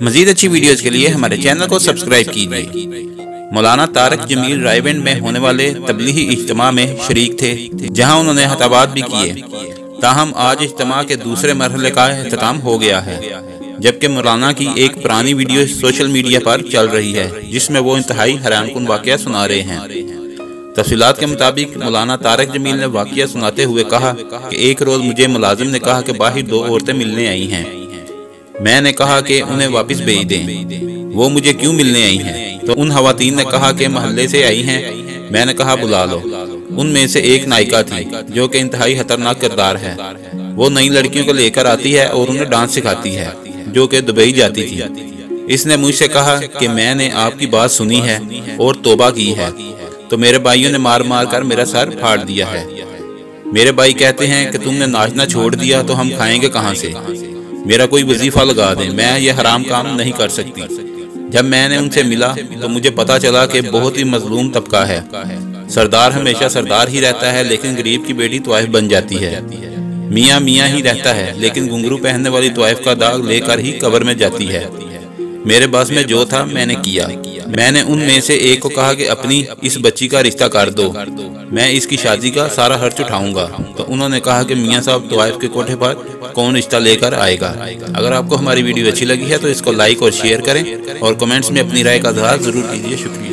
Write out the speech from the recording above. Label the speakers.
Speaker 1: مزید اچھی ویڈیوز کے لیے ہمارے چینل کو سبسکرائب کیجیے۔ مولانا طارق جمیل رائے گنج میں ہونے والے تبلیغی اجتماع میں شریک تھے، جہاں انہوں نے خطابات بھی کیے۔ تاہم آج اجتماع کے دوسرے مرحلے کا اختتام ہو گیا ہے، جبکہ مولانا کی ایک پرانی ویڈیو سوشل میڈیا پر چل رہی ہے جس میں وہ انتہائی حیران کن واقعہ سنا رہے ہیں۔ تفصیلات کے مطابق مولانا طارق جمیل نے واقعہ سناتے ہوئے کہا کہ ایک روز مجھے ملازم نے کہا کہ باہر 2 عورتیں ملنے آئی ہیں۔ میں نے کہا کہ انہیں واپس بھیج دیں۔ وہ مجھے کیوں ملنے آئی ہیں؟ تو ان خواتین نے کہا کہ محلے سے آئی ہیں۔ میں نے کہا بلا لو۔ ان میں سے ایک نائکہ تھی جو کہ انتہائی خطرناک کردار ہے۔ وہ نئی لڑکیوں کو لے کر آتی ہے اور انہیں ڈانس سکھاتی ہے، جو کہ دبئی جاتی تھی۔ اس نے مجھ سے کہا کہ میں نے آپ کی بات سنی ہے اور توبہ کی ہے، تو میرے بھائیوں نے مار مار کر میرا سر پھاڑ دیا ہے۔ میرے بھائی کہتے ہیں کہ تم نے ناچنا چھوڑ دیا تو ہم کھائیں گے کہاں سے؟ میرا کوئی وظیفہ لگا دیں، میں یہ حرام کام نہیں کر سکتی۔ جب میں نے ان سے ملا تو مجھے پتا چلا کہ بہت ہی مظلوم طبقہ ہے۔ سردار ہمیشہ سردار ہی رہتا ہے، لیکن غریب کی بیٹی طوائف بن جاتی ہے۔ میاں میاں ہی رہتا ہے، لیکن گھنگرو پہننے والی طوائف کا داغ لے کر ہی قبر میں جاتی ہے۔ میرے بس میں جو تھا میں نے کیا۔ میں نے ان میں سے ایک کو کہا کہ اپنی اس بچی کا رشتہ کر دو، میں اس کی شادی کا سارا خرچ اٹھاؤں گا۔ تو انہوں نے کہا کہ میاں صاحب طوائف کے کوٹھے پر کون رشتہ لے کر آئے گا؟ اگر آپ کو ہماری ویڈیو اچھی لگی ہے تو اس کو لائک اور شیئر کریں اور کمنٹس میں اپنی رائے کا اظہار ضرور کیجیے۔ شکریہ۔